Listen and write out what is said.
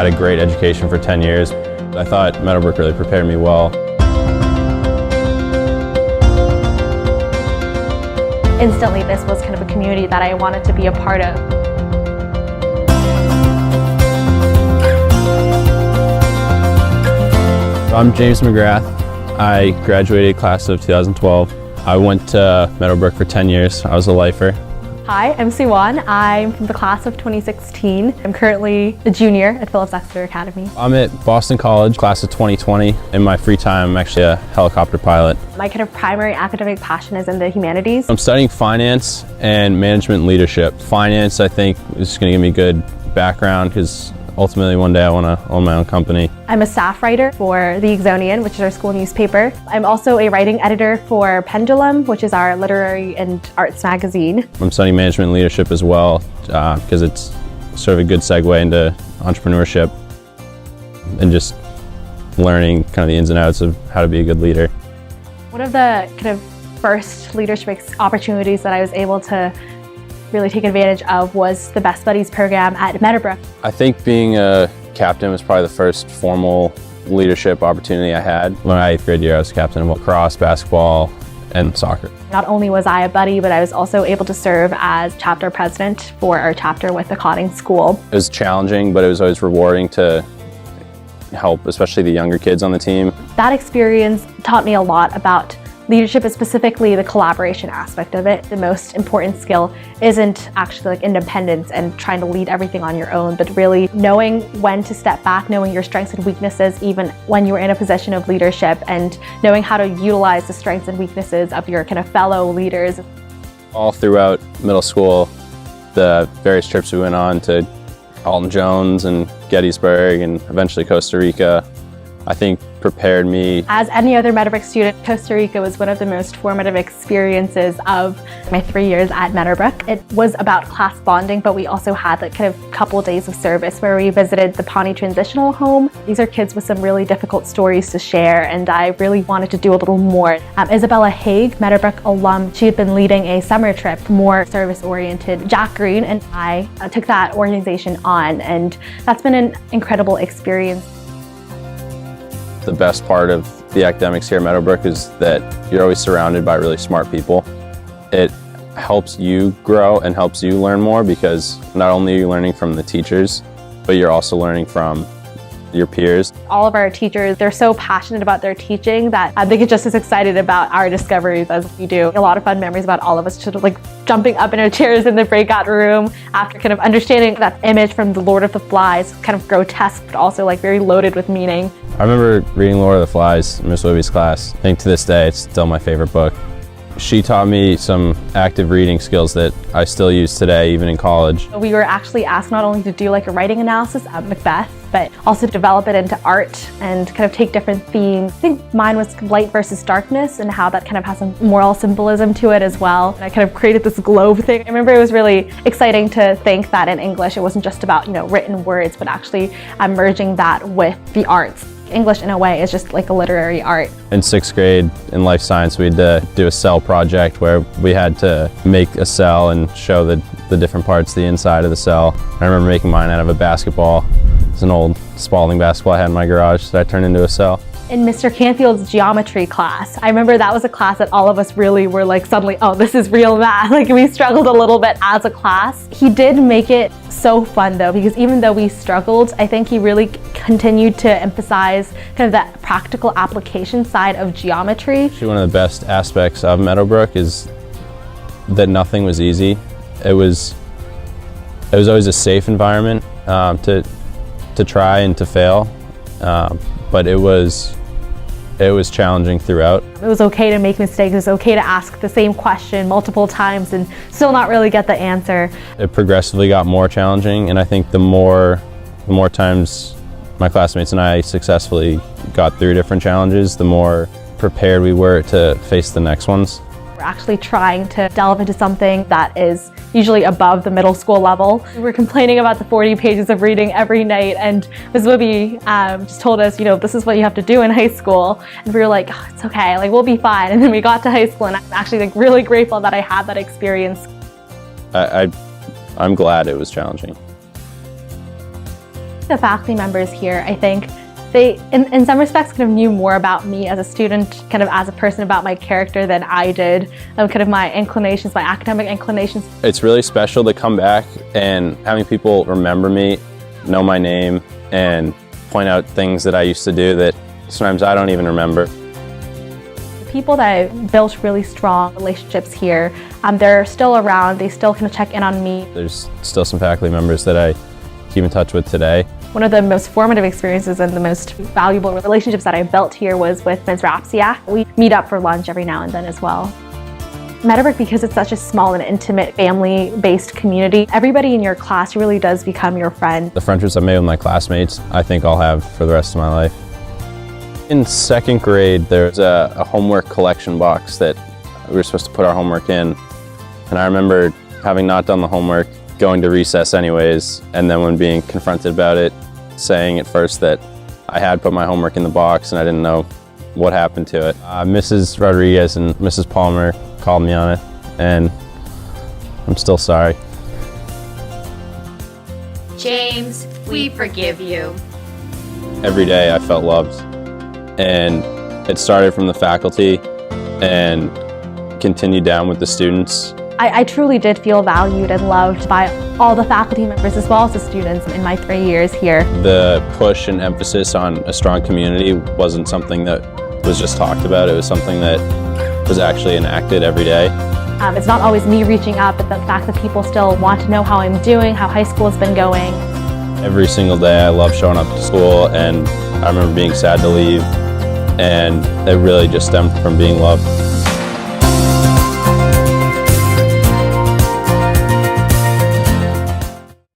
Had a great education for 10 years. I thought Meadowbrook really prepared me well. Instantly, this was kind of a community that I wanted to be a part of. I'm James McGrath. I graduated class of 2012. I went to Meadowbrook for 10 years. I was a lifer. Hi, I'm Suan. I'm from the class of 2016. I'm currently a junior at Phillips Exeter Academy. I'm at Boston College, class of 2020. In my free time, I'm actually a helicopter pilot. My kind of primary academic passion is in the humanities. I'm studying finance and management leadership. Finance, I think, is just going to give me a good background because ultimately one day I want to own my own company. I'm a staff writer for the Exonian, which is our school newspaper. I'm also a writing editor for Pendulum, which is our literary and arts magazine. I'm studying management and leadership as well because it's sort of a good segue into entrepreneurship and just learning kind of the ins and outs of how to be a good leader. One of the kind of first leadership opportunities that I was able to really take advantage of was the Best Buddies program at Meadowbrook. I think being a captain was probably the first formal leadership opportunity I had. In my 8th grade year, I was captain of lacrosse, basketball, and soccer. Not only was I a buddy, but I was also able to serve as chapter president for our chapter with the Cotting School. It was challenging, but it was always rewarding to help, especially the younger kids on the team. That experience taught me a lot about leadership, is specifically the collaboration aspect of it. The most important skill isn't actually like independence and trying to lead everything on your own, but really knowing when to step back, knowing your strengths and weaknesses even when you're in a position of leadership, and knowing how to utilize the strengths and weaknesses of your kind of fellow leaders. All throughout middle school, the various trips we went on to Alton Jones and Gettysburg and eventually Costa Rica, I think prepared me. As any other Meadowbrook student, Costa Rica was one of the most formative experiences of my 3 years at Meadowbrook. It was about class bonding, but we also had like kind of couple days of service where we visited the Pawnee Transitional Home. These are kids with some really difficult stories to share, and I really wanted to do a little more. Isabella Haig, Meadowbrook alum, she had been leading a summer trip, more service-oriented. Jack Green and I took that organization on, and that's been an incredible experience. The best part of the academics here at Meadowbrook is that you're always surrounded by really smart people. It helps you grow and helps you learn more because not only are you learning from the teachers, but you're also learning from your peers. All of our teachers, they're so passionate about their teaching that they get just as excited about our discoveries as we do. A lot of fun memories about all of us just like jumping up in our chairs in the breakout room after kind of understanding that image from The Lord of the Flies, kind of grotesque, but also like very loaded with meaning. I remember reading Lord of the Flies in Miss Wibby's class. I think to this day it's still my favorite book. She taught me some active reading skills that I still use today, even in college. We were actually asked not only to do like a writing analysis of Macbeth, but also to develop it into art and kind of take different themes. I think mine was light versus darkness and how that kind of has some moral symbolism to it as well. And I kind of created this globe thing. I remember it was really exciting to think that in English it wasn't just about, written words, but actually merging that with the arts. English in a way is just like a literary art. In 6th grade in life science, we had to do a cell project where we had to make a cell and show the different parts of the inside of the cell. I remember making mine out of a basketball. It's an old Spalding basketball I had in my garage that I turned into a cell. In Mr. Canfield's geometry class, I remember that was a class that all of us really were like suddenly, oh, this is real math. Like we struggled a little bit as a class. He did make it so fun though, because even though we struggled, I think he really continued to emphasize kind of that practical application side of geometry. One of the best aspects of Meadowbrook is that nothing was easy. It was always a safe environment to try and to fail, but it was challenging throughout. It was okay to make mistakes. It was okay to ask the same question multiple times and still not really get the answer. It progressively got more challenging, and I think the more times my classmates and I successfully got through different challenges, the more prepared we were to face the next ones. We're actually trying to delve into something that is usually above the middle school level. We were complaining about the 40 pages of reading every night, and Ms. Wibby just told us, this is what you have to do in high school. And we were like, oh, it's okay, like we'll be fine. And then we got to high school, and I'm actually like really grateful that I had that experience. I'm glad it was challenging. the faculty members here, I think they, in some respects, kind of knew more about me as a student, kind of as a person, about my character than I did, kind of my inclinations, my academic inclinations. It's really special to come back and having people remember me, know my name, and point out things that I used to do that sometimes I don't even remember. The people that I built really strong relationships here, they're still around, they still kind of check in on me. There's still some faculty members that I keep in touch with today. One of the most formative experiences and the most valuable relationships that I built here was with Ms. Rapsiak. We meet up for lunch every now and then as well. Meadowbrook, because it's such a small and intimate family-based community, everybody in your class really does become your friend. The friendships I've made with my classmates, I think I'll have for the rest of my life. In second grade, there's a homework collection box that we were supposed to put our homework in. And I remember having not done the homework, going to recess anyways, and then when being confronted about it, saying at first that I had put my homework in the box and I didn't know what happened to it. Mrs. Rodriguez and Mrs. Palmer called me on it, and I'm still sorry. James, we forgive you. Every day I felt loved, and it started from the faculty and continued down with the students. I truly did feel valued and loved by all the faculty members as well as the students in my 3 years here. The push and emphasis on a strong community wasn't something that was just talked about, it was something that was actually enacted every day. It's not always me reaching out, but the fact that people still want to know how I'm doing, how high school has been going. Every single day I love showing up to school, and I remember being sad to leave, and it really just stemmed from being loved.